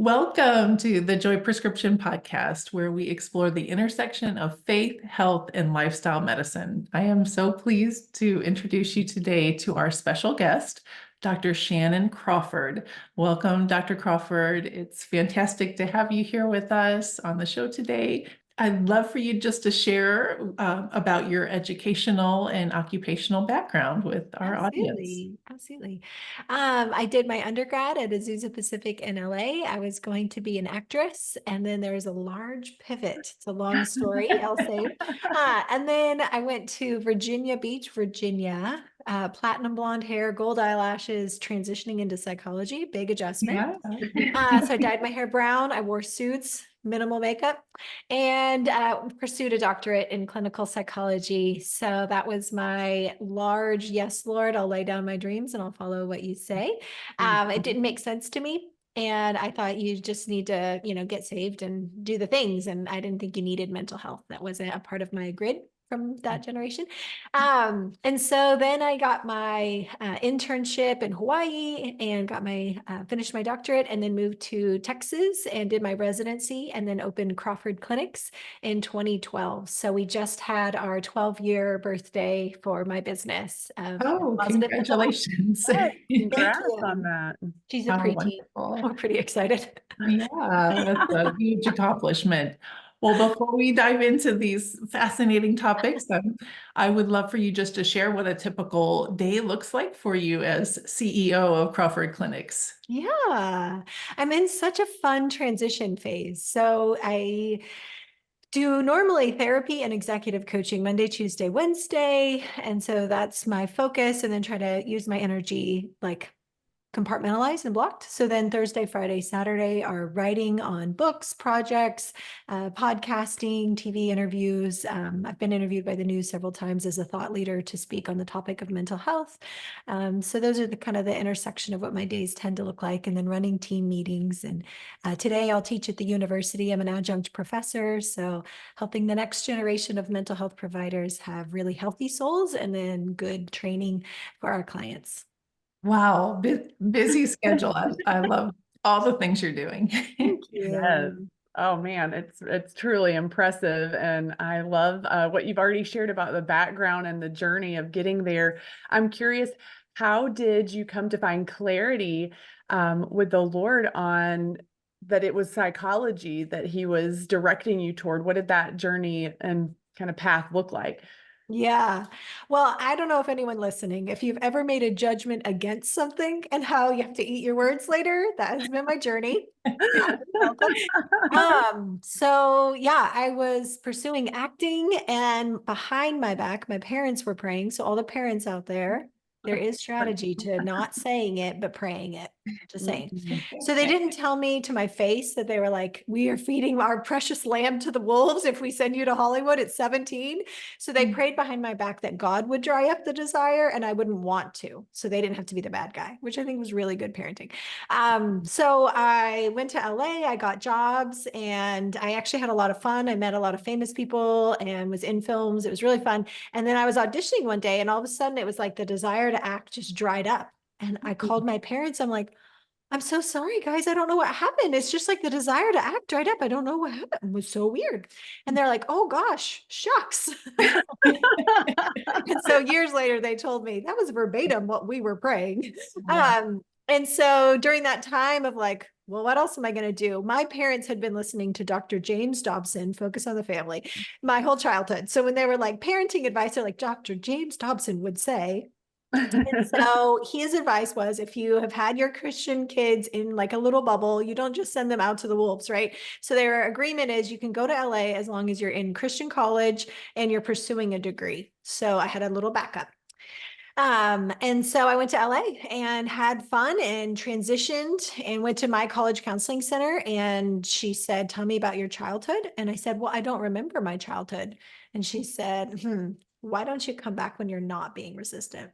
Welcome to the Joy Prescription Podcast, where we explore the intersection of faith, health, and lifestyle medicine. I am so pleased to introduce you today to our special guest, Dr. Shannan Crawford. Welcome, Dr. Crawford. It's fantastic to have you here with us on the show today. I'd love for you just to share about your educational and occupational background with our audience. Absolutely. Absolutely. I did my undergrad at Azusa Pacific in LA. I was going to be an actress, and then there was a large pivot. It's a long story, I'll say. And then I went to Virginia Beach, Virginia, platinum blonde hair, gold eyelashes, transitioning into psychology, big adjustment. Yeah. So I dyed my hair brown. I wore suits, minimal makeup, and pursued a doctorate in clinical psychology. So that was my large, yes, Lord, I'll lay down my dreams and I'll follow what you say. It didn't make sense to me. And I thought you just need to, get saved and do the things. And I didn't think you needed mental health. That wasn't a part of my grid from that generation. And so then I got my internship in Hawaii and got my finished my doctorate, and then moved to Texas and did my residency, and then opened Crawford clinics in 2012. So we just had our 12-year birthday for my business of Oh, positive mental health. congratulations. Yes, thank Congrats on you. that. She's a How preteen. wonderful. We're pretty excited. Yeah, that's a huge accomplishment. Well, before we dive into these fascinating topics, I would love for you just to share what a typical day looks like for you as CEO of Crawford Clinics. Yeah, I'm in such a fun transition phase. So I do normally therapy and executive coaching Monday, Tuesday, Wednesday. And so that's my focus, and then try to use my energy like compartmentalized and blocked. So then Thursday, Friday, Saturday are writing on books, projects, podcasting, TV interviews. I've been interviewed by the news several times as a thought leader to speak on the topic of mental health. So those are the kind of the intersection of what my days tend to look like, and then running team meetings. And today I'll teach at the university. I'm an adjunct professor, so helping the next generation of mental health providers have really healthy souls and then good training for our clients. Wow, busy schedule. I love all the things you're doing. Thank Yes. you. Oh man, it's truly impressive, and I love what you've already shared about the background and the journey of getting there. I'm curious, how did you come to find clarity with the Lord on that it was psychology that He was directing you toward? What did that journey and kind of path look like? Yeah. Well, I don't know if anyone listening, if you've ever made a judgment against something and how you have to eat your words later, that has been my journey. Welcome. So yeah, I was pursuing acting, and behind my back, my parents were praying. So all the parents out there is strategy to not saying it, but praying it. Just saying. So they didn't tell me to my face that they were like, we are feeding our precious lamb to the wolves if we send you to Hollywood at 17. So they prayed behind my back that God would dry up the desire and I wouldn't want to. So they didn't have to be the bad guy, which I think was really good parenting. So I went to LA, I got jobs, and I actually had a lot of fun. I met a lot of famous people and was in films. It was really fun. And then I was auditioning one day, and all of a sudden it was like the desire to act just dried up. And I called my parents. I'm like, I'm so sorry, guys. I don't know what happened. It's just like the desire to act dried up. I don't know what happened. It was so weird. And they're like, oh gosh, shucks. And so years later, they told me that was verbatim what we were praying. Wow. And so during that time of like, well, what else am I going to do? My parents had been listening to Dr. James Dobson, Focus on the Family, my whole childhood. So when they were like parenting advice, they're like, Dr. James Dobson would say, and so his advice was, if you have had your Christian kids in like a little bubble, you don't just send them out to the wolves, right? So their agreement is you can go to LA as long as you're in Christian college and you're pursuing a degree. So I had a little backup. And so I went to LA and had fun and transitioned and went to my college counseling center. And she said, tell me about your childhood. And I said, well, I don't remember my childhood. And she said, why don't you come back when you're not being resistant?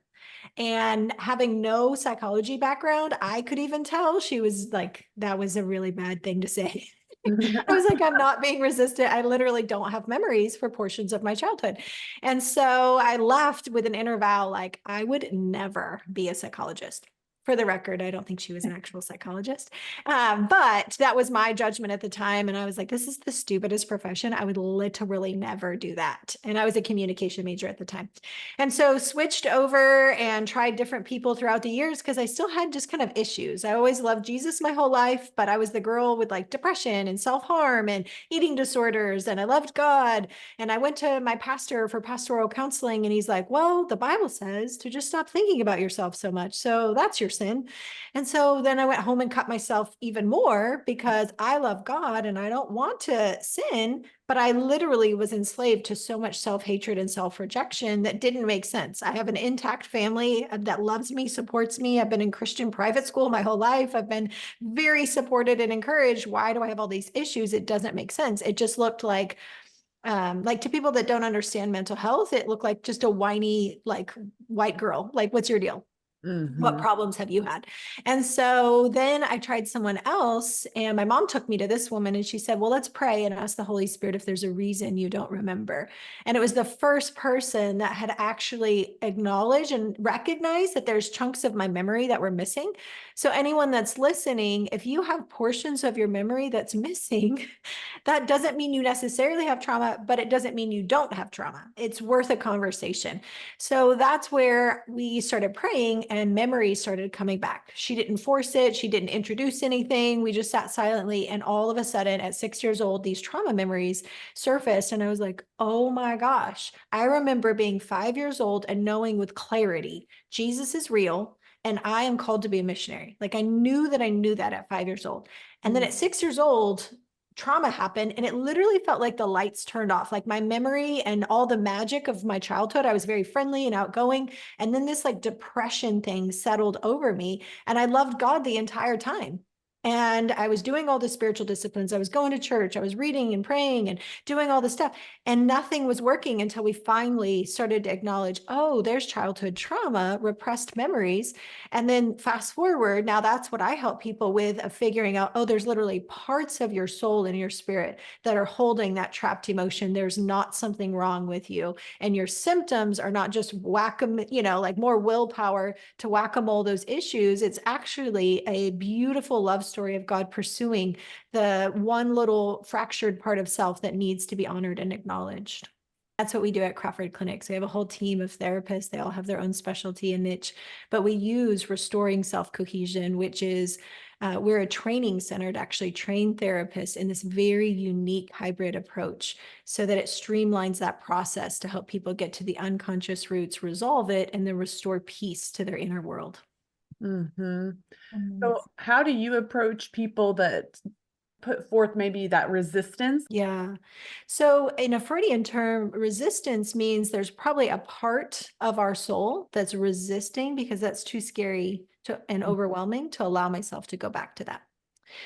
And having no psychology background, I could even tell she was like, that was a really bad thing to say. I was like, I'm not being resistant. I literally don't have memories for portions of my childhood. And so I left with an inner vow, like, I would never be a psychologist. For the record, I don't think she was an actual psychologist. But that was my judgment at the time. And I was like, this is the stupidest profession. I would literally never do that. And I was a communication major at the time. And so switched over and tried different people throughout the years because I still had just kind of issues. I always loved Jesus my whole life, but I was the girl with like depression and self-harm and eating disorders. And I loved God. And I went to my pastor for pastoral counseling, and he's like, well, the Bible says to just stop thinking about yourself so much. So that's your sin. And so then I went home and cut myself even more because I love God and I don't want to sin, but I literally was enslaved to so much self-hatred and self-rejection that didn't make sense. I have an intact family that loves me, supports me. I've been in Christian private school my whole life. I've been very supported and encouraged. Why do I have all these issues? It doesn't make sense. It just looked like to people that don't understand mental health, it looked like just a whiny, like white girl. Like, what's your deal? What problems have you had? And so then I tried someone else, and my mom took me to this woman, and she said, well, let's pray and ask the Holy Spirit if there's a reason you don't remember. And it was the first person that had actually acknowledged and recognized that there's chunks of my memory that were missing. So anyone that's listening, if you have portions of your memory that's missing, that doesn't mean you necessarily have trauma, but it doesn't mean you don't have trauma. It's worth a conversation. So that's where we started praying and memories started coming back. She didn't force it. She didn't introduce anything. We just sat silently. And all of a sudden at 6 years old, these trauma memories surfaced. And I was like, oh my gosh. I remember being 5 years old and knowing with clarity, Jesus is real. And I am called to be a missionary. Like I knew that at 5 years old. And then at 6 years old, trauma happened, and it literally felt like the lights turned off. Like my memory and all the magic of my childhood, I was very friendly and outgoing. And then this like depression thing settled over me, and I loved God the entire time. And I was doing all the spiritual disciplines. I was going to church. I was reading and praying and doing all this stuff. And nothing was working until we finally started to acknowledge, oh, there's childhood trauma, repressed memories. And then fast forward, now that's what I help people with, of figuring out, oh, there's literally parts of your soul and your spirit that are holding that trapped emotion. There's not something wrong with you. And your symptoms are not just whack-a-mole, like more willpower to whack-a-mole those issues. It's actually a beautiful love story of God pursuing the one little fractured part of self that needs to be honored and acknowledged. That's what we do at Crawford Clinics. We have a whole team of therapists. They all have their own specialty and niche, but we use Restoring Self Cohesion, which is we're a training center to actually train therapists in this very unique hybrid approach so that it streamlines that process to help people get to the unconscious roots, resolve it, and then restore peace to their inner world. So how do you approach people that put forth maybe that resistance? Yeah. So in a Freudian term, resistance means there's probably a part of our soul that's resisting because that's too scary and overwhelming to allow myself to go back to that.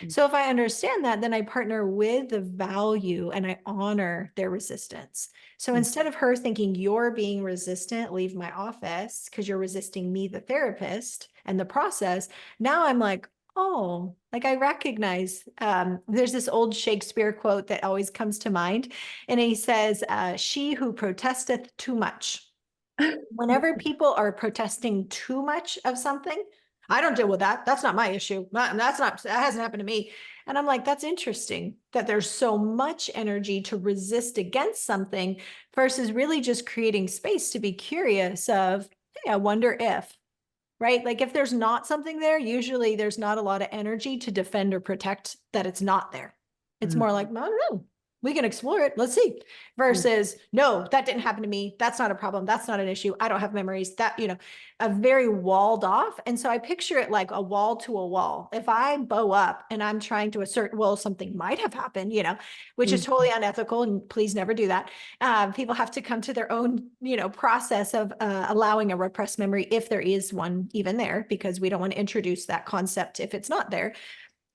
So if I understand that, then I partner with the value and I honor their resistance. So instead of her thinking you're being resistant, leave my office because you're resisting me, the therapist, and the process, now I'm like, oh, like I recognize, there's this old Shakespeare quote that always comes to mind. And he says, she who protesteth too much. Whenever people are protesting too much of something, I don't deal with that. That's not my issue. That hasn't happened to me. And I'm like, that's interesting that there's so much energy to resist against something versus really just creating space to be curious of, hey, I wonder if, right? Like if there's not something there, usually there's not a lot of energy to defend or protect that it's not there. It's more like, I don't know. We can explore it. Let's see. Versus, no, that didn't happen to me. That's not a problem. That's not an issue. I don't have memories. That, a very walled off. And so I picture it like a wall to a wall. If I bow up and I'm trying to assert, well, something might have happened, which is totally unethical, and please never do that. People have to come to their own, process of allowing a repressed memory if there is one even there, because we don't want to introduce that concept if it's not there.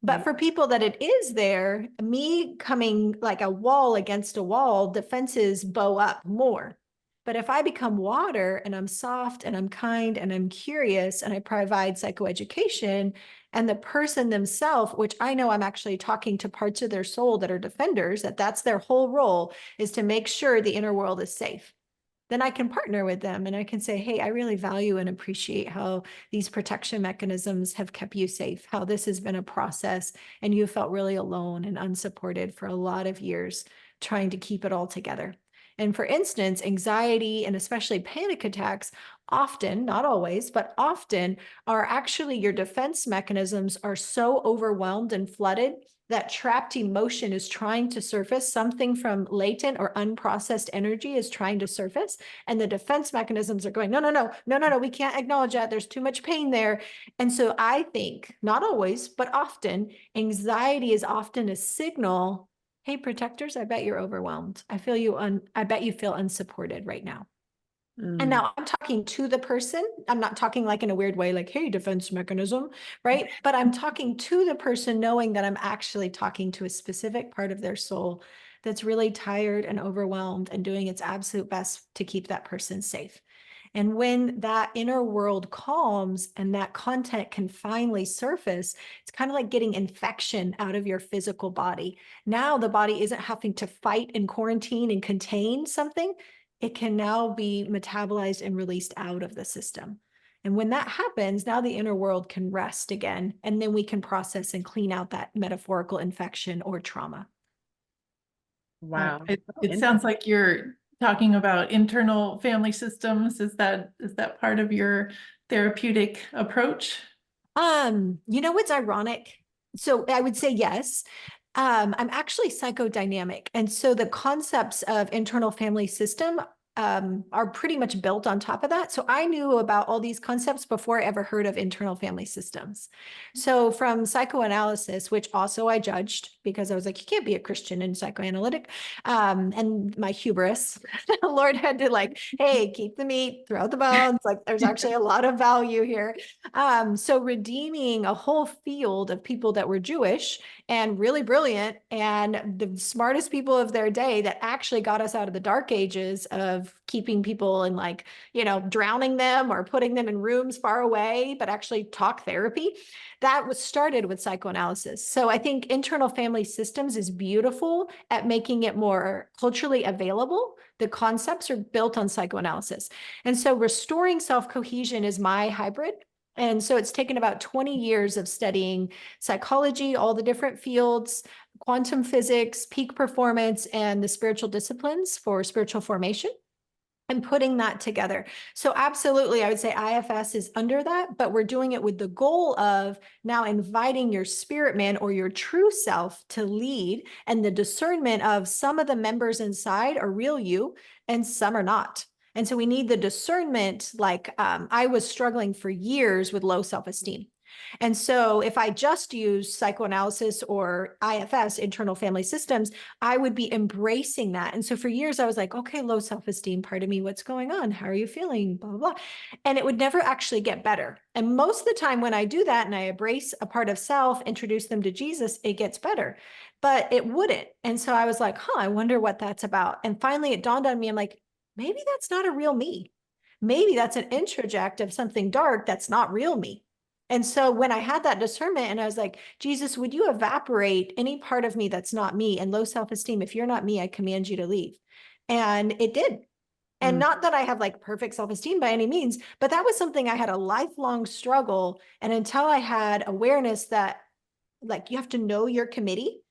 But for people that it is there, me coming like a wall against a wall, defenses bow up more. But if I become water and I'm soft and I'm kind and I'm curious and I provide psychoeducation, and the person themselves, which I know I'm actually talking to parts of their soul that are defenders, that's their whole role, is to make sure the inner world is safe. then I can partner with them and I can say, hey, I really value and appreciate how these protection mechanisms have kept you safe, how this has been a process and you felt really alone and unsupported for a lot of years trying to keep it all together. And for instance, anxiety and especially panic attacks often, not always, but often are actually your defense mechanisms are so overwhelmed and flooded that trapped emotion is trying to surface. Something from latent or unprocessed energy is trying to surface. And the defense mechanisms are going, no, no, no, no, no, no, we can't acknowledge that. There's too much pain there. And so I think, not always, but often, anxiety is often a signal. Hey, protectors, I bet you're overwhelmed. I bet you feel unsupported right now. And Mm. now I'm talking to the person. I'm not talking like in a weird way, like, hey, defense mechanism, right? But I'm talking to the person knowing that I'm actually talking to a specific part of their soul that's really tired and overwhelmed and doing its absolute best to keep that person safe. And when that inner world calms and that content can finally surface, it's kind of like getting infection out of your physical body. Now the body isn't having to fight and quarantine and contain something. It can now be metabolized and released out of the system. And when that happens, now the inner world can rest again, and then we can process and clean out that metaphorical infection or trauma. Wow. It sounds like you're talking about internal family systems. Is that part of your therapeutic approach? You know what's ironic? So I would say yes. I'm actually psychodynamic. And so the concepts of internal family system are pretty much built on top of that. So I knew about all these concepts before I ever heard of internal family systems. So from psychoanalysis, which also I judged because I was like, you can't be a Christian and psychoanalytic. And my hubris, the Lord had to like, hey, keep the meat, throw out the bones. Like there's actually a lot of value here. So redeeming a whole field of people that were Jewish and really brilliant and the smartest people of their day that actually got us out of the dark ages of keeping people in like, drowning them or putting them in rooms far away, but actually talk therapy. That was started with psychoanalysis. So I think internal family systems is beautiful at making it more culturally available. The concepts are built on psychoanalysis. And so restoring self cohesion is my hybrid. And so it's taken about 20 years of studying psychology, all the different fields, quantum physics, peak performance, and the spiritual disciplines for spiritual formation and putting that together. So absolutely, I would say IFS is under that, but we're doing it with the goal of now inviting your spirit man or your true self to lead and the discernment of some of the members inside are real you and some are not. And so we need the discernment, like I was struggling for years with low self-esteem. And so if I just use psychoanalysis or IFS, internal family systems, I would be embracing that. And so for years, I was like, okay, low self-esteem, part of me, what's going on? How are you feeling? Blah, blah, blah. And it would never actually get better. And most of the time when I do that and I embrace a part of self, introduce them to Jesus, it gets better, but it wouldn't. And so I was like, I wonder what that's about. And finally it dawned on me, I'm like, maybe that's not a real me. Maybe that's an introject of something dark that's not real me. And so when I had that discernment and I was like, Jesus, would you evaporate any part of me that's not me and low self-esteem? If you're not me, I command you to leave. And it did. And not that I have like perfect self-esteem by any means, but that was something I had a lifelong struggle. And until I had awareness that like you have to know your committee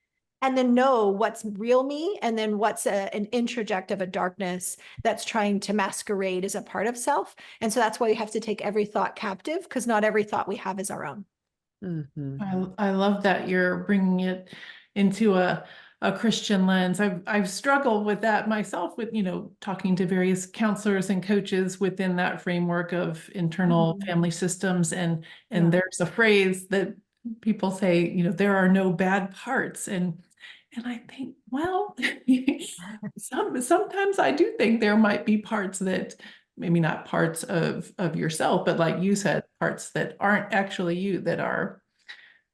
and then know what's real me and then what's an introject of a darkness that's trying to masquerade as a part of self. And so that's why we have to take every thought captive because not every thought we have is our own. I love that you're bringing it into a Christian lens. I've struggled with that myself with, talking to various counselors and coaches within that framework of internal family systems. And there's a phrase that people say, there are no bad parts. And I think, well, sometimes I do think there might be parts that maybe not parts of yourself, but like you said, parts that aren't actually you, that are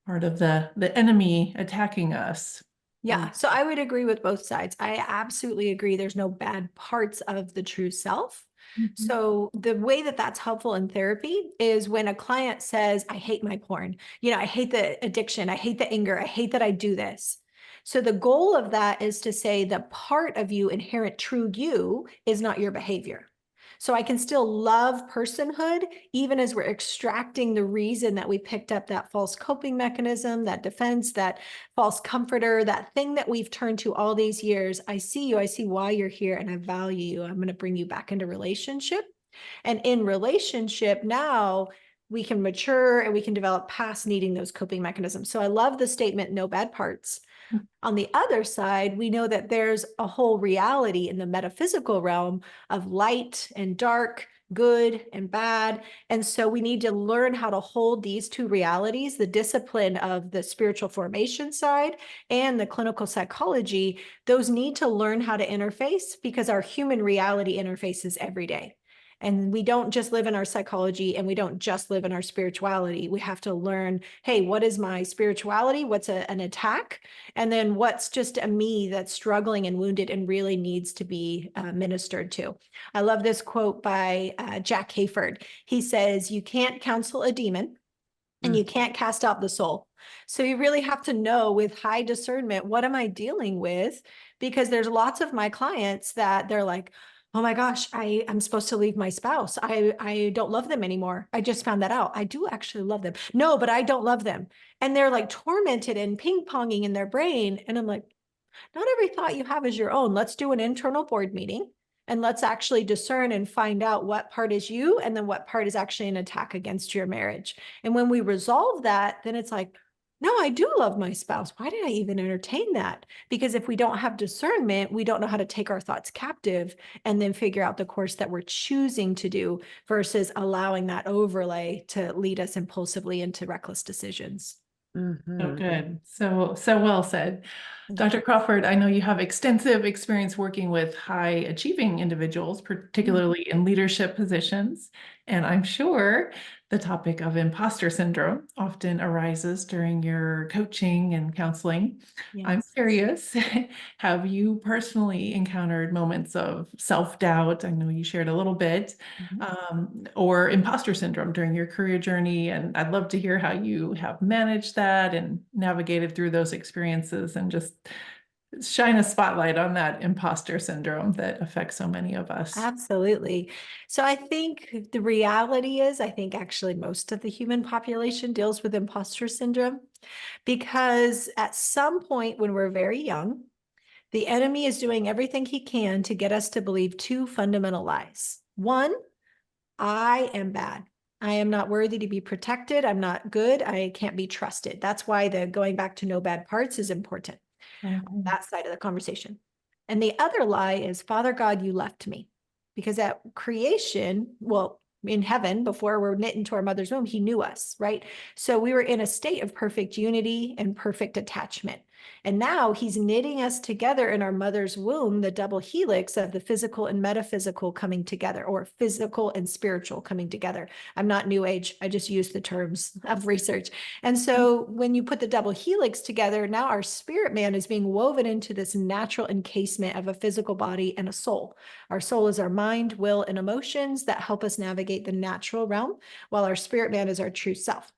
part of the enemy attacking us. Yeah, so I would agree with both sides. I absolutely agree. There's no bad parts of the true self. So the way that that's helpful in therapy is when a client says, I hate my porn, I hate the addiction, I hate the anger, I hate that I do this. So the goal of that is to say the part of you, inherent true you, is not your behavior. So I can still love personhood, even as we're extracting the reason that we picked up that false coping mechanism, that defense, that false comforter, that thing that we've turned to all these years. I see you, I see why you're here, and I value you. I'm going to bring you back into relationship. And in relationship now, we can mature and we can develop past needing those coping mechanisms. So I love the statement, no bad parts. On the other side, we know that there's a whole reality in the metaphysical realm of light and dark, good and bad. And so we need to learn how to hold these two realities, the discipline of the spiritual formation side and the clinical psychology. Those need to learn how to interface because our human reality interfaces every day. And we don't just live in our psychology and we don't just live in our spirituality. We have to learn, hey, what is my spirituality? What's an attack? And then what's just a me that's struggling and wounded and really needs to be ministered to. I love this quote by Jack Hayford. He says, you can't counsel a demon and you can't cast out the soul. So you really have to know with high discernment, what am I dealing with? Because there's lots of my clients that they're like, oh my gosh, I'm supposed to leave my spouse. I don't love them anymore. I just found that out. I do actually love them. No, but I don't love them. And they're like tormented and ping-ponging in their brain. And I'm like, not every thought you have is your own. Let's do an internal board meeting and let's actually discern and find out what part is you and then what part is actually an attack against your marriage. And when we resolve that, then it's like, no, I do love my spouse. Why did I even entertain that? Because if we don't have discernment, we don't know how to take our thoughts captive and then figure out the course that we're choosing to do versus allowing that overlay to lead us impulsively into reckless decisions. So good. So well said. Dr. Crawford, I know you have extensive experience working with high achieving individuals, particularly in leadership positions. And I'm sure the topic of imposter syndrome often arises during your coaching and counseling. I'm Yes. curious, have you personally encountered moments of self-doubt? I know you shared a little bit, or imposter syndrome during your career journey. And I'd love to hear how you have managed that and navigated through those experiences and just shine a spotlight on that imposter syndrome that affects so many of us. Absolutely. So I think the reality is, I think actually most of the human population deals with imposter syndrome because at some point when we're very young, the enemy is doing everything he can to get us to believe two fundamental lies. One, I am bad. I am not worthy to be protected. I'm not good. I can't be trusted. That's why the going back to no bad parts is important. That side of the conversation. And the other lie is, Father God, you left me. Because at creation, well, in heaven, before we're knit into our mother's womb, he knew us, right? So we were in a state of perfect unity and perfect attachment. And now he's knitting us together in our mother's womb, the double helix of the physical and metaphysical coming together, or physical and spiritual coming together. I'm not new age. I just use the terms of research. And so when you put the double helix together, now our spirit man is being woven into this natural encasement of a physical body and a soul. Our soul is our mind, will, and emotions that help us navigate the natural realm, while our spirit man is our true self.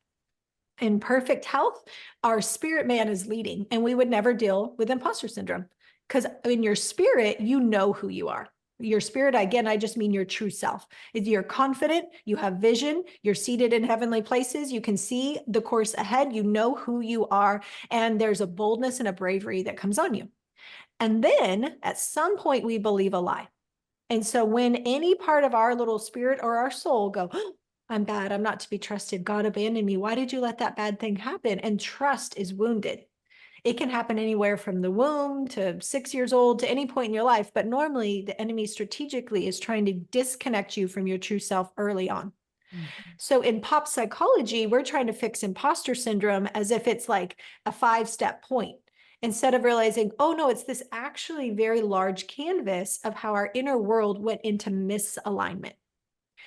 In perfect health, our spirit man is leading, and we would never deal with imposter syndrome because in your spirit, you know who you are. Your spirit, again, I just mean your true self. If you're confident, you have vision, you're seated in heavenly places, you can see the course ahead, you know who you are, and there's a boldness and a bravery that comes on you. And then at some point, we believe a lie. And so when any part of our little spirit or our soul go, oh, I'm bad, I'm not to be trusted, God abandoned me, why did you let that bad thing happen? And trust is wounded. It can happen anywhere from the womb to 6 years old to any point in your life. But normally the enemy strategically is trying to disconnect you from your true self early on. So in pop psychology, we're trying to fix imposter syndrome as if it's like a 5-step point, instead of realizing, oh no, it's this actually very large canvas of how our inner world went into misalignment.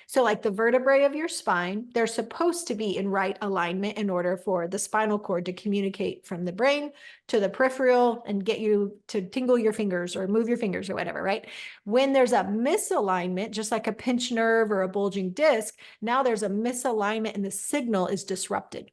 So like the vertebrae of your spine, they're supposed to be in right alignment in order for the spinal cord to communicate from the brain to the peripheral and get you to tingle your fingers or move your fingers or whatever, right? When there's a misalignment, just like a pinched nerve or a bulging disc, now there's a misalignment and the signal is disrupted.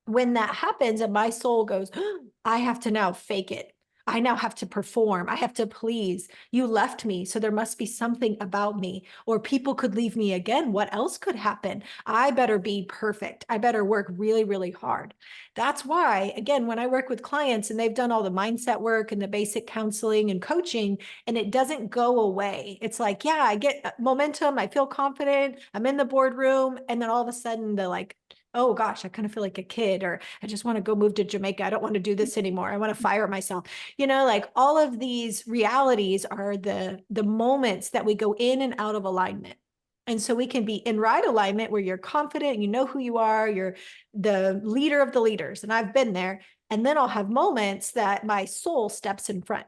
When that happens and my soul goes, oh, I have to now fake it. I now have to perform. I have to please. You left me, so there must be something about me, or people could leave me again. What else could happen? I better be perfect. I better work really, really hard. That's why, again, when I work with clients and they've done all the mindset work and the basic counseling and coaching, and it doesn't go away, it's like, yeah, I get momentum. I feel confident. I'm in the boardroom. And then all of a sudden they're like, oh gosh, I kind of feel like a kid, or I just want to go move to Jamaica. I don't want to do this anymore. I want to fire myself. Like all of these realities are the moments that we go in and out of alignment. And so we can be in right alignment where you're confident, you know who you are, you're the leader of the leaders. And I've been there. And then I'll have moments that my soul steps in front.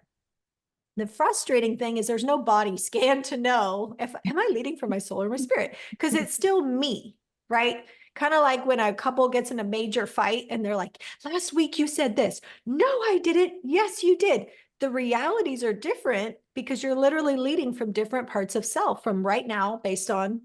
The frustrating thing is there's no body scan to know if am I leading from my soul or my spirit, because it's still me, right? Kind of like when a couple gets in a major fight and they're like, last week you said this. No, I didn't. Yes, you did. The realities are different because you're literally leading from different parts of self from right now based on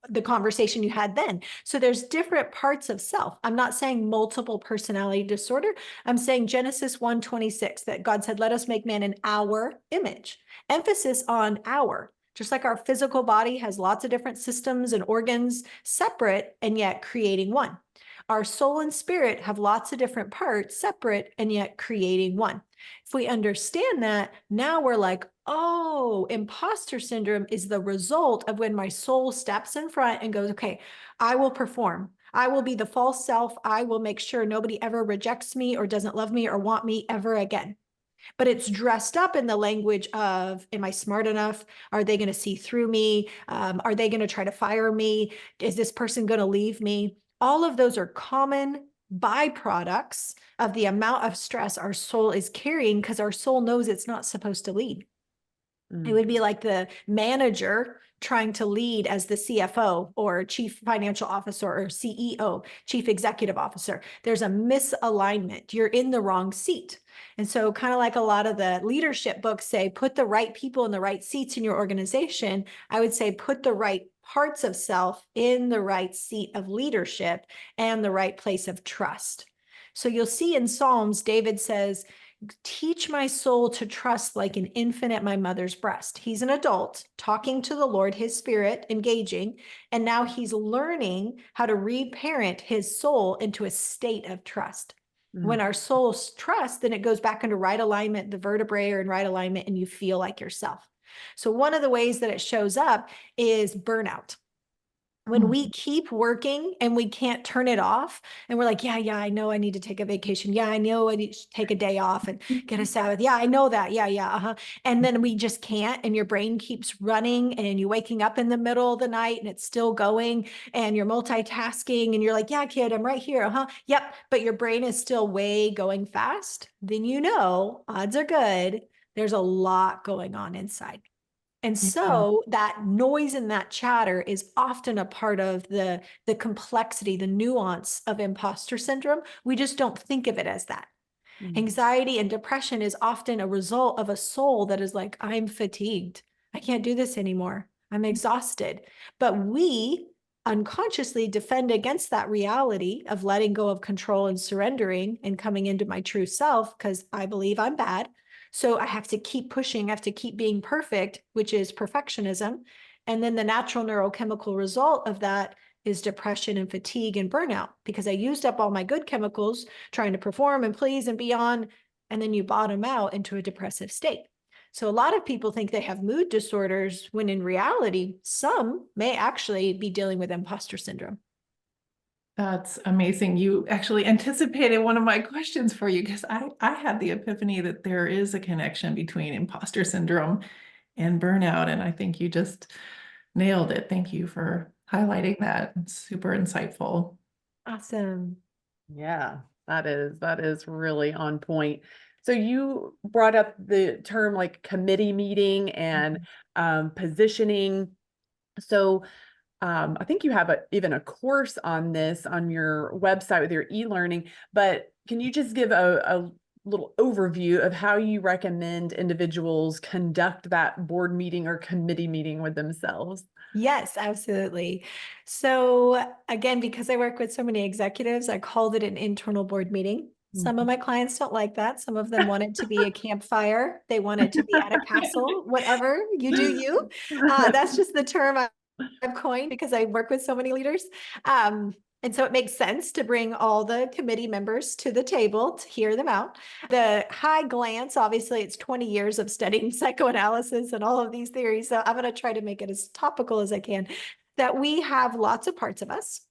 the conversation you had then. So there's different parts of self. I'm not saying multiple personality disorder. I'm saying Genesis 1:26, that God said, let us make man in our image. Emphasis on our. Just like our physical body has lots of different systems and organs separate and yet creating one. Our soul and spirit have lots of different parts separate and yet creating one. If we understand that, now we're like, oh, imposter syndrome is the result of when my soul steps in front and goes, okay, I will perform. I will be the false self. I will make sure nobody ever rejects me or doesn't love me or want me ever again. But it's dressed up in the language of, am I smart enough? Are they going to see through me? Are they going to try to fire me? Is this person going to leave me? All of those are common byproducts of the amount of stress our soul is carrying because our soul knows it's not supposed to lead. It would be like the manager trying to lead as the CFO or chief financial officer or CEO, chief executive officer. There's a misalignment. You're in the wrong seat. And so kind of like a lot of the leadership books say, put the right people in the right seats in your organization. I would say put the right parts of self in the right seat of leadership and the right place of trust. So you'll see in Psalms, David says, teach my soul to trust like an infant at my mother's breast. He's an adult talking to the Lord, his spirit engaging, and now he's learning how to reparent his soul into a state of trust. When our souls trust, then it goes back into right alignment, the vertebrae are in right alignment, and you feel like yourself. So one of the ways that it shows up is burnout. When we keep working and we can't turn it off, and we're like, yeah, I know I need to take a vacation. Yeah, I know I need to take a day off and get a Sabbath. Yeah, I know that. Yeah. And then we just can't, and your brain keeps running, and you're waking up in the middle of the night and it's still going, and you're multitasking, and you're like, yeah, kid, I'm right here. Yep. But your brain is still way going fast. Then odds are good. There's a lot going on inside. And so that noise and that chatter is often a part of the complexity, the nuance of imposter syndrome. We just don't think of it as that. Anxiety and depression is often a result of a soul that is like, I'm fatigued. I can't do this anymore. I'm exhausted. But we unconsciously defend against that reality of letting go of control and surrendering and coming into my true self because I believe I'm bad. So I have to keep pushing, I have to keep being perfect, which is perfectionism. And then the natural neurochemical result of that is depression and fatigue and burnout because I used up all my good chemicals trying to perform and please and be on, and then you bottom out into a depressive state. So a lot of people think they have mood disorders when in reality, some may actually be dealing with imposter syndrome. That's amazing. You actually anticipated one of my questions for you because I had the epiphany that there is a connection between imposter syndrome and burnout. And I think you just nailed it. Thank you for highlighting that. It's super insightful. Awesome. Yeah, that is really on point. So you brought up the term like committee meeting and positioning. So I think you have even a course on this on your website with your e-learning, but can you just give a little overview of how you recommend individuals conduct that board meeting or committee meeting with themselves? Yes, absolutely. So again, because I work with so many executives, I called it an internal board meeting. Some of my clients don't like that. Some of them want it to be a campfire. They want it to be at a castle, whatever you do, you. That's just the term I've coined because I work with so many leaders. And so it makes sense to bring all the committee members to the table to hear them out. The high glance, obviously, it's 20 years of studying psychoanalysis and all of these theories. So I'm going to try to make it as topical as I can, that we have lots of parts of us.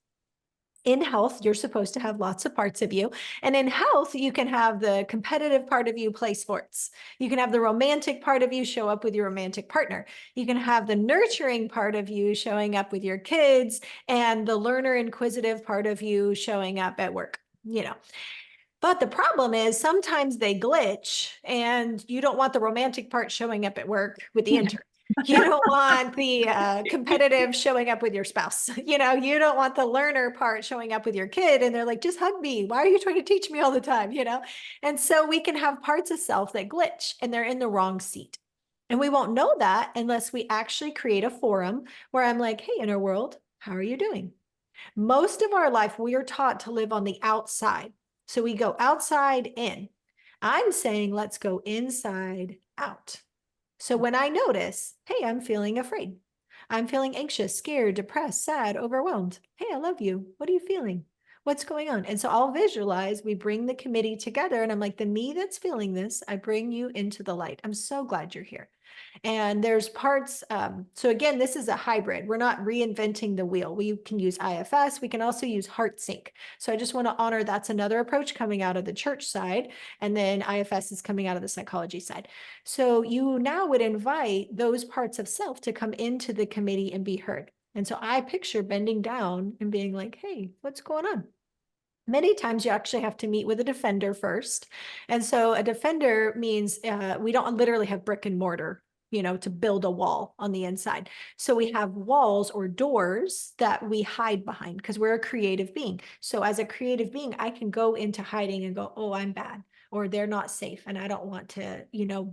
In health, you're supposed to have lots of parts of you. And in health, you can have the competitive part of you play sports. You can have the romantic part of you show up with your romantic partner. You can have the nurturing part of you showing up with your kids and the learner inquisitive part of you showing up at work, you know. But the problem is sometimes they glitch and you don't want the romantic part showing up at work with the intern. You don't want the competitive showing up with your spouse. You don't want the learner part showing up with your kid. And they're like, just hug me. Why are you trying to teach me all the time? And so we can have parts of self that glitch and they're in the wrong seat. And we won't know that unless we actually create a forum where I'm like, hey, inner world, how are you doing? Most of our life, we are taught to live on the outside. So we go outside in. I'm saying, let's go inside out. So when I notice, hey, I'm feeling afraid. I'm feeling anxious, scared, depressed, sad, overwhelmed. Hey, I love you. What are you feeling? What's going on? And so I'll visualize, we bring the committee together and I'm like, the me that's feeling this, I bring you into the light. I'm so glad you're here. And there's parts, so again, this is a hybrid. We're not reinventing the wheel. We can use IFS. We can also use heart sync. So I just want to honor that's another approach coming out of the church side. And then IFS is coming out of the psychology side. So you now would invite those parts of self to come into the committee and be heard. And so I picture bending down and being like, hey, what's going on? Many times you actually have to meet with a defender first. And so a defender means we don't literally have brick and mortar, to build a wall on the inside. So we have walls or doors that we hide behind because we're a creative being. So as a creative being, I can go into hiding and go, oh, I'm bad, or they're not safe and I don't want to,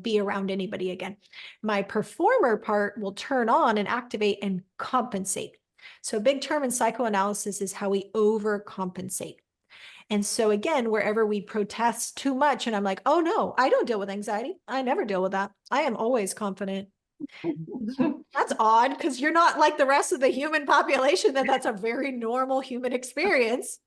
be around anybody again. My performer part will turn on and activate and compensate. So a big term in psychoanalysis is how we overcompensate. And so again, wherever we protest too much, and I'm like, oh no, I don't deal with anxiety. I never deal with that. I am always confident. That's odd because you're not like the rest of the human population that's a very normal human experience.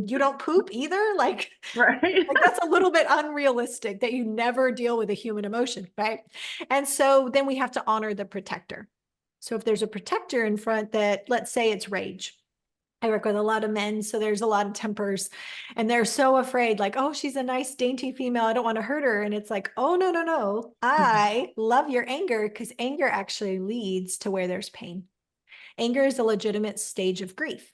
You don't poop either. Like, Right. like that's a little bit unrealistic that you never deal with a human emotion, right? And so then we have to honor the protector. So if there's a protector in front that, let's say it's rage. I work with a lot of men, so there's a lot of tempers and they're so afraid, like, oh, she's a nice, dainty female. I don't want to hurt her. And it's like, oh, no, no, no. I love your anger because anger actually leads to where there's pain. Anger is a legitimate stage of grief.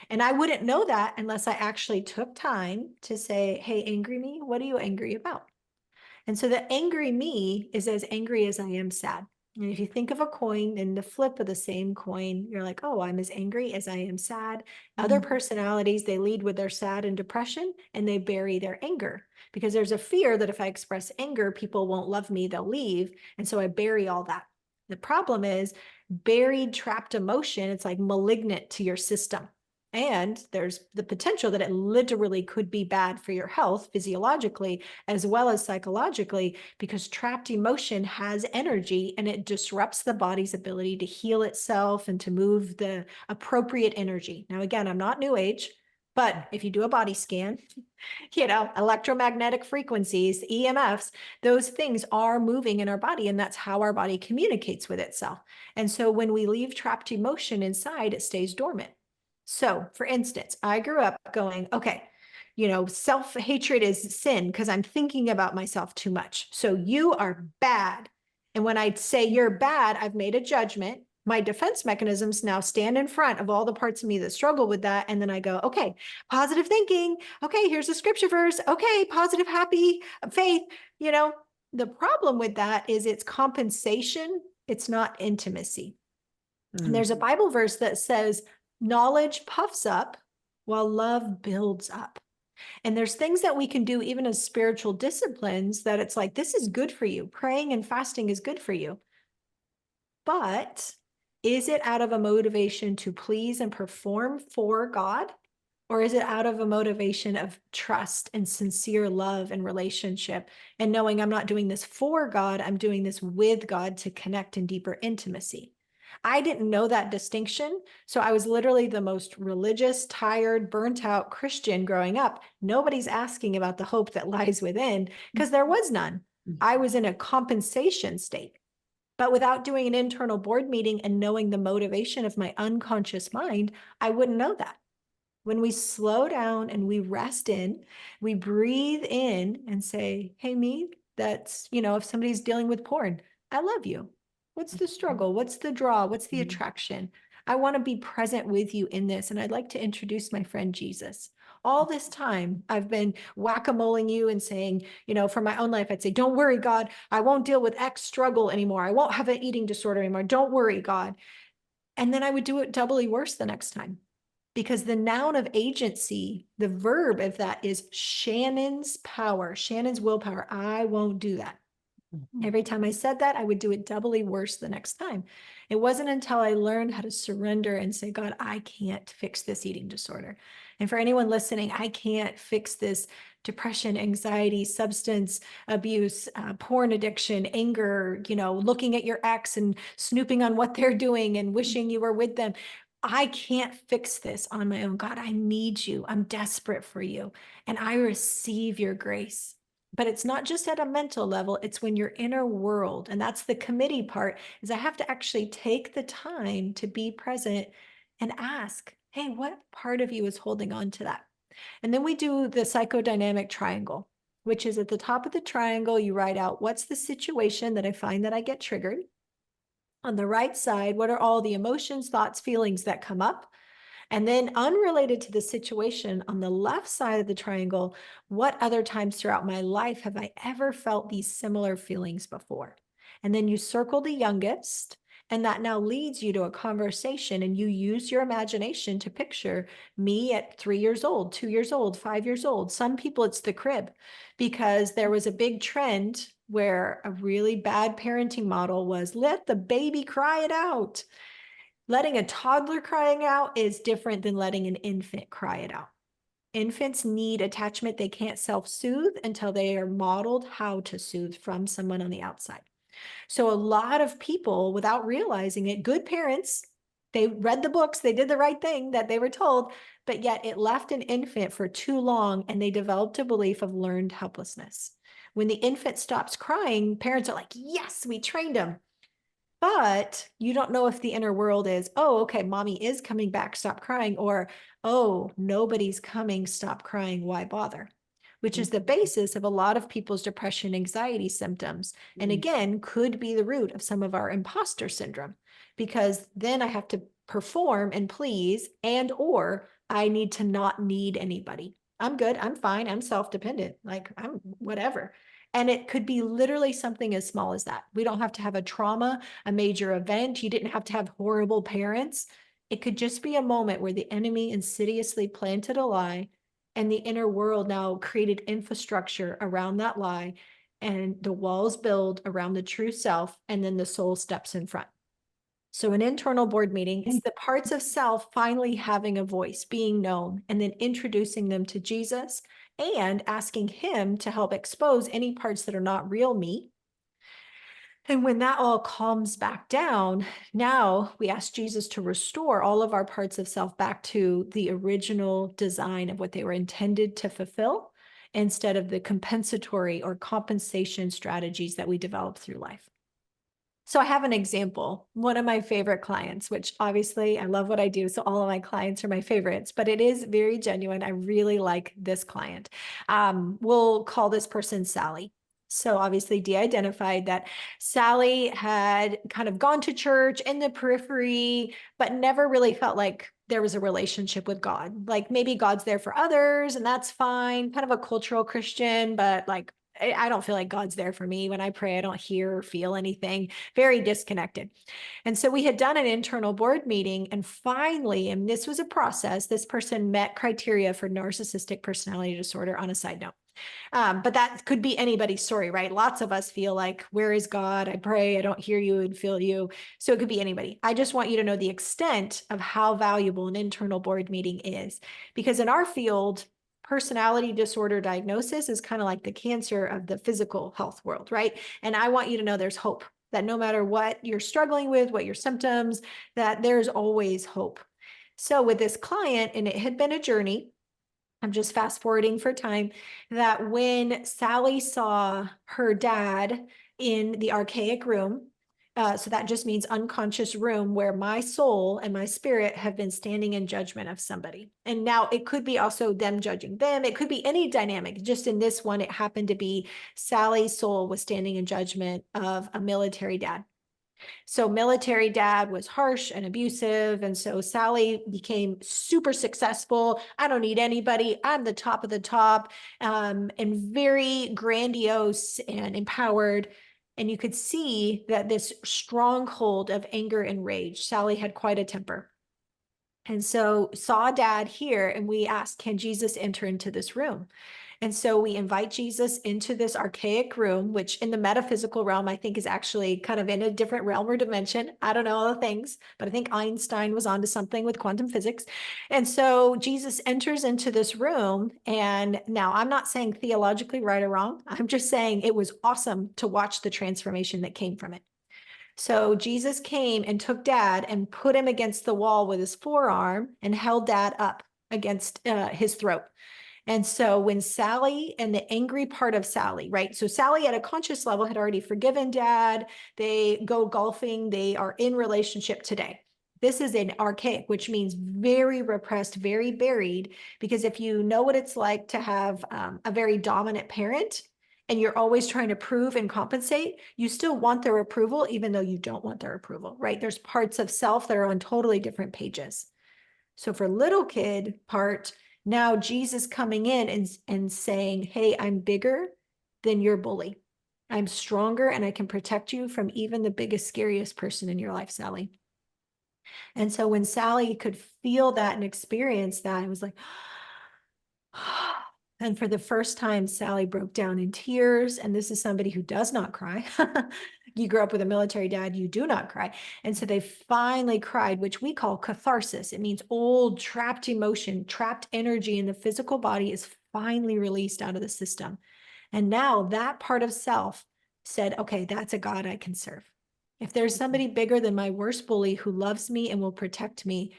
And I wouldn't know that unless I actually took time to say, hey, angry me, what are you angry about? And so the angry me is as angry as I am sad. And if you think of a coin and the flip of the same coin, you're like, oh, I'm as angry as I am sad. Other personalities, they lead with their sad and depression and they bury their anger because there's a fear that if I express anger, people won't love me, they'll leave. And so I bury all that. The problem is buried, trapped emotion. It's like malignant to your system. And there's the potential that it literally could be bad for your health physiologically as well as psychologically, because trapped emotion has energy and it disrupts the body's ability to heal itself and to move the appropriate energy. Now, again, I'm not new age, but if you do a body scan, electromagnetic frequencies, EMFs, those things are moving in our body and that's how our body communicates with itself. And so when we leave trapped emotion inside, it stays dormant. So for instance, I grew up going, okay, self-hatred is sin because I'm thinking about myself too much. So you are bad. And when I say you're bad, I've made a judgment. My defense mechanisms now stand in front of all the parts of me that struggle with that. And then I go, okay, positive thinking. Okay, here's a scripture verse. Okay, positive, happy faith. The problem with that is it's compensation. It's not intimacy. And there's a Bible verse that says, knowledge puffs up while love builds up. And there's things that we can do even as spiritual disciplines that it's like, this is good for you. Praying and fasting is good for you. But is it out of a motivation to please and perform for God? Or is it out of a motivation of trust and sincere love and relationship and knowing I'm not doing this for God, I'm doing this with God to connect in deeper intimacy? I didn't know that distinction. So I was literally the most religious, tired, burnt out Christian growing up. Nobody's asking about the hope that lies within because there was none. I was in a compensation state. But without doing an internal board meeting and knowing the motivation of my unconscious mind, I wouldn't know that. When we slow down and we rest in, we breathe in and say, hey, me, that's, if somebody's dealing with porn, I love you. What's the struggle? What's the draw? What's the attraction? I want to be present with you in this. And I'd like to introduce my friend Jesus. All this time, I've been whack-a-moling you and saying, for my own life, I'd say, don't worry, God, I won't deal with X struggle anymore. I won't have an eating disorder anymore. Don't worry, God. And then I would do it doubly worse the next time. Because the noun of agency, the verb of that is Shannan's power, Shannan's willpower. I won't do that. Every time I said that, I would do it doubly worse the next time. It wasn't until I learned how to surrender and say, God, I can't fix this eating disorder. And for anyone listening, I can't fix this depression, anxiety, substance abuse, porn addiction, anger, looking at your ex and snooping on what they're doing and wishing you were with them. I can't fix this on my own. God, I need you. I'm desperate for you. And I receive your grace. But it's not just at a mental level, it's when your inner world, and that's the committee part, is I have to actually take the time to be present and ask, hey, what part of you is holding on to that? And then we do the psychodynamic triangle, which is at the top of the triangle, you write out, what's the situation that I find that I get triggered? On the right side, what are all the emotions, thoughts, feelings that come up? And then unrelated to the situation on the left side of the triangle, what other times throughout my life have I ever felt these similar feelings before? And then you circle the youngest, and that now leads you to a conversation, and you use your imagination to picture me at 3 years old, 2 years old, 5 years old. Some people, it's the crib, because there was a big trend where a really bad parenting model was let the baby cry it out. Letting a toddler crying out is different than letting an infant cry it out. Infants need attachment. They can't self-soothe until they are modeled how to soothe from someone on the outside. So a lot of people, without realizing it, good parents, they read the books, they did the right thing that they were told, but yet it left an infant for too long and they developed a belief of learned helplessness. When the infant stops crying, parents are like, yes, we trained him. But you don't know if the inner world is, oh, okay, mommy is coming back, stop crying, or, oh, nobody's coming, stop crying, why bother? Which is the basis of a lot of people's depression, anxiety symptoms. And again, could be the root of some of our imposter syndrome, because then I have to perform and please, and or I need to not need anybody. I'm good, I'm fine, I'm self-dependent, like I'm whatever. And it could be literally something as small as that. We don't have to have a trauma, a major event. You didn't have to have horrible parents. It could just be a moment where the enemy insidiously planted a lie and the inner world now created infrastructure around that lie, and the walls build around the true self, and then the soul steps in front. So an internal board meeting is the parts of self finally having a voice, being known, and then introducing them to Jesus and asking him to help expose any parts that are not real me. And when that all calms back down, now we ask Jesus to restore all of our parts of self back to the original design of what they were intended to fulfill, instead of the compensatory or compensation strategies that we develop through life. So I have an example. One of my favorite clients, which obviously I love what I do, so all of my clients are my favorites, but it is very genuine. I really like this client. We'll call this person Sally. So obviously de-identified that Sally had kind of gone to church in the periphery, but never really felt like there was a relationship with God. Like maybe God's there for others and that's fine, kind of a cultural Christian, but like I don't feel like God's there for me. When I pray, I don't hear or feel anything, very disconnected. And so we had done an internal board meeting, and finally, and this was a process, this person met criteria for narcissistic personality disorder on a side note. But that could be anybody's story, right? Lots of us feel like, where is God? I pray, I don't hear you and feel you. So it could be anybody. I just want you to know the extent of how valuable an internal board meeting is. Because in our field, personality disorder diagnosis is kind of like the cancer of the physical health world, right? And I want you to know there's hope, that no matter what you're struggling with, what your symptoms, that there's always hope. So with this client, and it had been a journey, I'm just fast forwarding for time, that when Sally saw her dad in the archaic room, so that just means unconscious room where my soul and my spirit have been standing in judgment of somebody. And now it could be also them judging them. It could be any dynamic. Just in this one, it happened to be Sally's soul was standing in judgment of a military dad. So military dad was harsh and abusive. And so Sally became super successful. I don't need anybody. I'm the top of the top, and very grandiose and empowered. And you could see that this stronghold of anger and rage, Sally had quite a temper. And so saw dad here, and we asked, can Jesus enter into this room? And so we invite Jesus into this archaic room, which in the metaphysical realm, I think is actually kind of in a different realm or dimension. I don't know all the things, but I think Einstein was onto something with quantum physics. And so Jesus enters into this room. And now I'm not saying theologically right or wrong. I'm just saying it was awesome to watch the transformation that came from it. So Jesus came and took dad and put him against the wall with his forearm and held dad up against his throat. And so when Sally and the angry part of Sally, right? So Sally at a conscious level had already forgiven dad. They go golfing. They are in relationship today. This is an archaic, which means very repressed, very buried, because if you know what it's like to have a very dominant parent and you're always trying to prove and compensate, you still want their approval, even though you don't want their approval, right? There's parts of self that are on totally different pages. So for little kid part, now Jesus coming in and saying, hey, I'm bigger than your bully. I'm stronger and I can protect you from even the biggest, scariest person in your life, Sally. And so when Sally could feel that and experience that, it was like, and for the first time, Sally broke down in tears. And this is somebody who does not cry. You grew up with a military dad, you do not cry. And so they finally cried, which we call catharsis. It means old trapped emotion, trapped energy in the physical body is finally released out of the system. And now that part of self said, okay, that's a God I can serve. If there's somebody bigger than my worst bully who loves me and will protect me.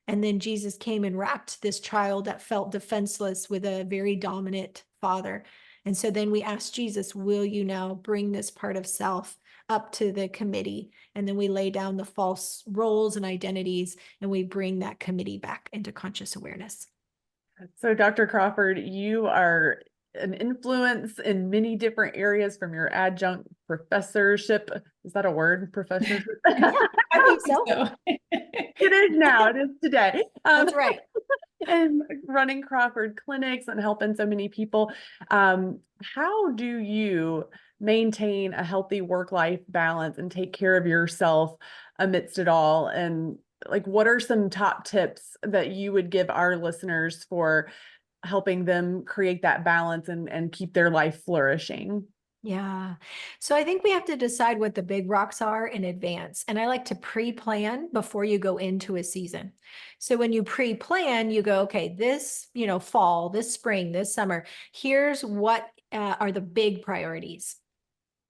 And then Jesus came and wrapped this child that felt defenseless with a very dominant father. And so then we asked Jesus, will you now bring this part of self up to the committee? And then we lay down the false roles and identities, and we bring that committee back into conscious awareness. So Dr. Crawford, you are an influence in many different areas, from your adjunct professorship. Is that a word? Professorship? I think so. It is now. It is today. That's right. And running Crawford clinics and helping so many people. How do you maintain a healthy work-life balance and take care of yourself amidst it all? And like, what are some top tips that you would give our listeners for helping them create that balance and keep their life flourishing? Yeah. So I think we have to decide what the big rocks are in advance. And I like to pre-plan before you go into a season. So when you pre-plan, you go, okay, this, fall, this spring, this summer, here's what are the big priorities.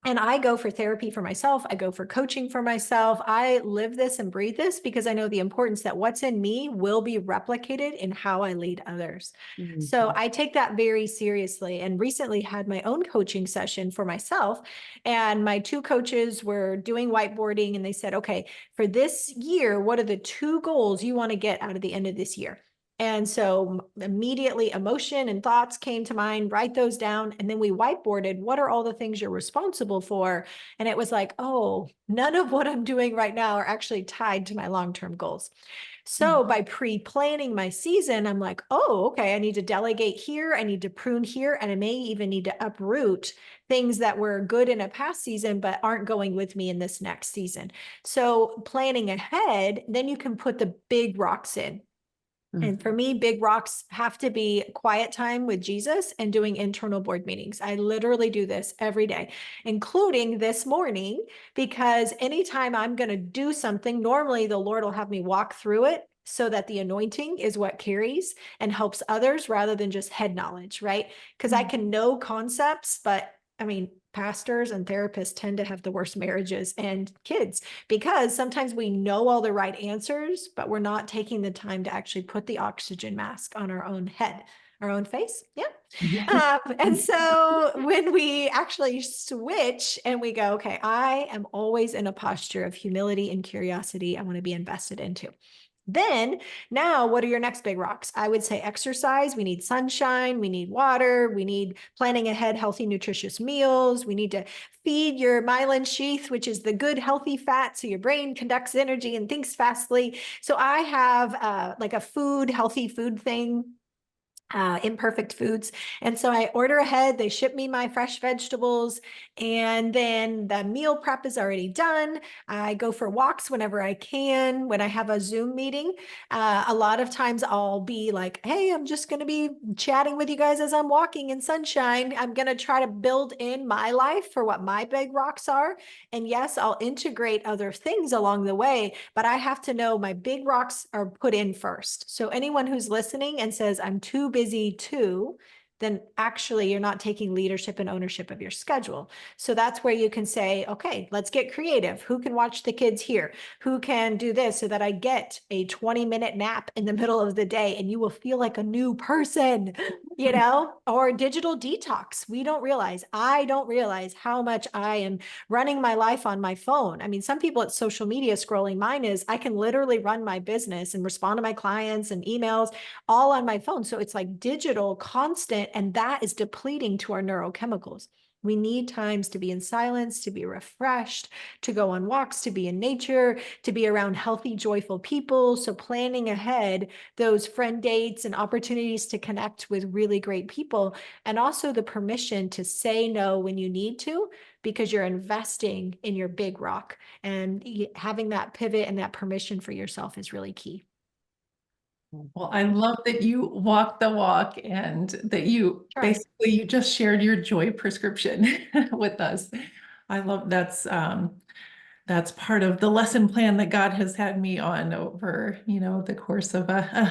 And I go for therapy for myself. I go for coaching for myself. I live this and breathe this because I know the importance that what's in me will be replicated in how I lead others. Mm-hmm. So I take that very seriously, and recently had my own coaching session for myself. And my two coaches were doing whiteboarding, and they said, okay, for this year, what are the 2 goals you want to get out of the end of this year? And so immediately emotion and thoughts came to mind, write those down. And then we whiteboarded, what are all the things you're responsible for? And it was like, oh, none of what I'm doing right now are actually tied to my long-term goals. So by pre-planning my season, I'm like, oh, okay, I need to delegate here. I need to prune here. And I may even need to uproot things that were good in a past season, but aren't going with me in this next season. So planning ahead, then you can put the big rocks in. And for me, big rocks have to be quiet time with Jesus and doing internal board meetings. I literally do this every day, including this morning, because anytime I'm going to do something, normally the Lord will have me walk through it so that the anointing is what carries and helps others rather than just head knowledge, right? Because I can know concepts, but I mean, pastors and therapists tend to have the worst marriages and kids because sometimes we know all the right answers, but we're not taking the time to actually put the oxygen mask on our own head, our own face. Yeah. And so when we actually switch and we go, okay, I am always in a posture of humility and curiosity, I want to be invested into. Then now, what are your next big rocks? I would say exercise. We need sunshine. We need water. We need planning ahead healthy, nutritious meals. We need to feed your myelin sheath, which is the good, healthy fat. So your brain conducts energy and thinks fastly. So I have like a healthy food thing, Imperfect Foods. And so I order ahead, they ship me my fresh vegetables, and then the meal prep is already done. I go for walks whenever I can. When I have a Zoom meeting, a lot of times I'll be like, hey, I'm just going to be chatting with you guys as I'm walking in sunshine. I'm going to try to build in my life for what my big rocks are. And yes, I'll integrate other things along the way, but I have to know my big rocks are put in first. So anyone who's listening and says, I'm too busy to, then actually you're not taking leadership and ownership of your schedule. So that's where you can say, okay, let's get creative. Who can watch the kids here? Who can do this so that I get a 20-minute nap in the middle of the day and you will feel like a new person, or digital detox. I don't realize how much I am running my life on my phone. I mean, some people at social media scrolling, mine is I can literally run my business and respond to my clients and emails all on my phone. So it's like digital, constant, and that is depleting to our neurochemicals. We need times to be in silence, to be refreshed, to go on walks, to be in nature, to be around healthy, joyful people. So planning ahead those friend dates and opportunities to connect with really great people, and also the permission to say no when you need to, because you're investing in your big rock, and having that pivot and that permission for yourself is really key. Well, I love that you walk the walk and that you basically you just shared your joy prescription with us. I love that's part of the lesson plan that God has had me on over, the course of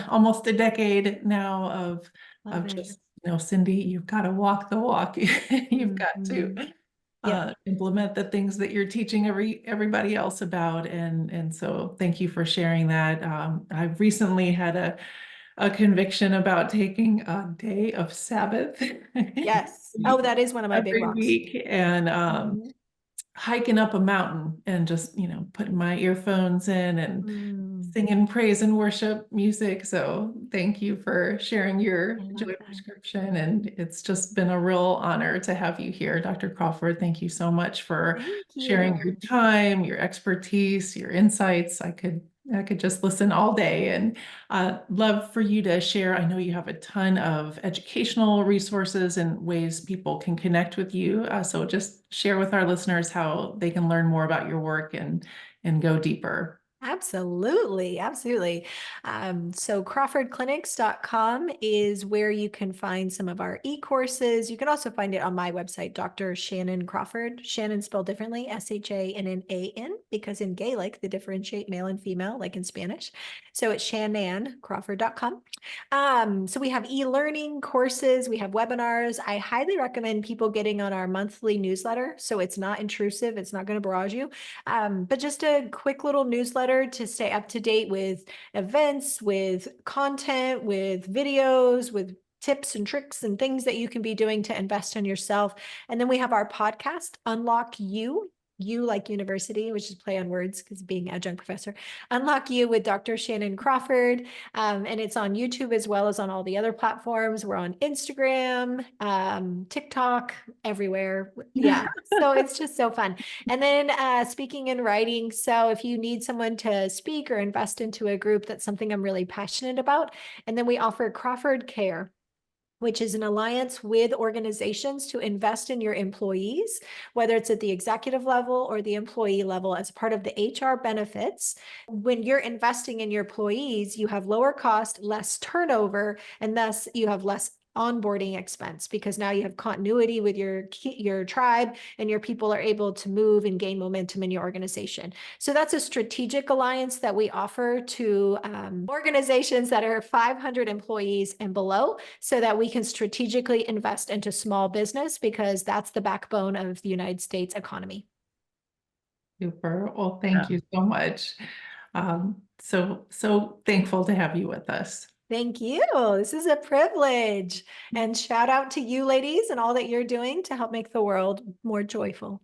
almost a decade now of just, Cindy, you've got to walk the walk. You've got to implement the things that you're teaching everybody else about. And so thank you for sharing that. I've recently had a conviction about taking a day of Sabbath. Yes. Oh, that is one of my big every rocks. week, and hiking up a mountain and just, putting my earphones in and singing praise and worship music. So thank you for sharing your joy prescription. And it's just been a real honor to have you here, Dr. Crawford. Thank you so much for sharing your time, your expertise, your insights. I could just listen all day, and love for you to share. I know you have a ton of educational resources and ways people can connect with you. So just share with our listeners how they can learn more about your work and go deeper. Absolutely. Absolutely. So crawfordclinics.com is where you can find some of our e-courses. You can also find it on my website, Dr. Shannan Crawford. Shannan spelled differently, Shannan, because in Gaelic, they differentiate male and female, like in Spanish. So it's shannncrawford.com. So we have e-learning courses, we have webinars. I highly recommend people getting on our monthly newsletter. So it's not intrusive, it's not going to barrage you, but just a quick little newsletter to stay up to date with events, with content, with videos, with tips and tricks and things that you can be doing to invest in yourself. And then we have our podcast, Unlock You like university, which is play on words because being adjunct professor, Unlock You with Dr. Shannan Crawford. And it's on YouTube as well as on all the other platforms. We're on Instagram, TikTok, everywhere. Yeah. So it's just so fun. And then speaking and writing. So if you need someone to speak or invest into a group, that's something I'm really passionate about. And then we offer Crawford Care. which is an alliance with organizations to invest in your employees, whether it's at the executive level or the employee level as part of the HR benefits. When you're investing in your employees, you have lower cost, less turnover, and thus you have less onboarding expense because now you have continuity with your tribe and your people are able to move and gain momentum in your organization. So that's a strategic alliance that we offer to organizations that are 500 employees and below so that we can strategically invest into small business because that's the backbone of the United States economy. Super. Well, thank you so much. So thankful to have you with us. Thank you. This is a privilege. And shout out to you ladies and all that you're doing to help make the world more joyful.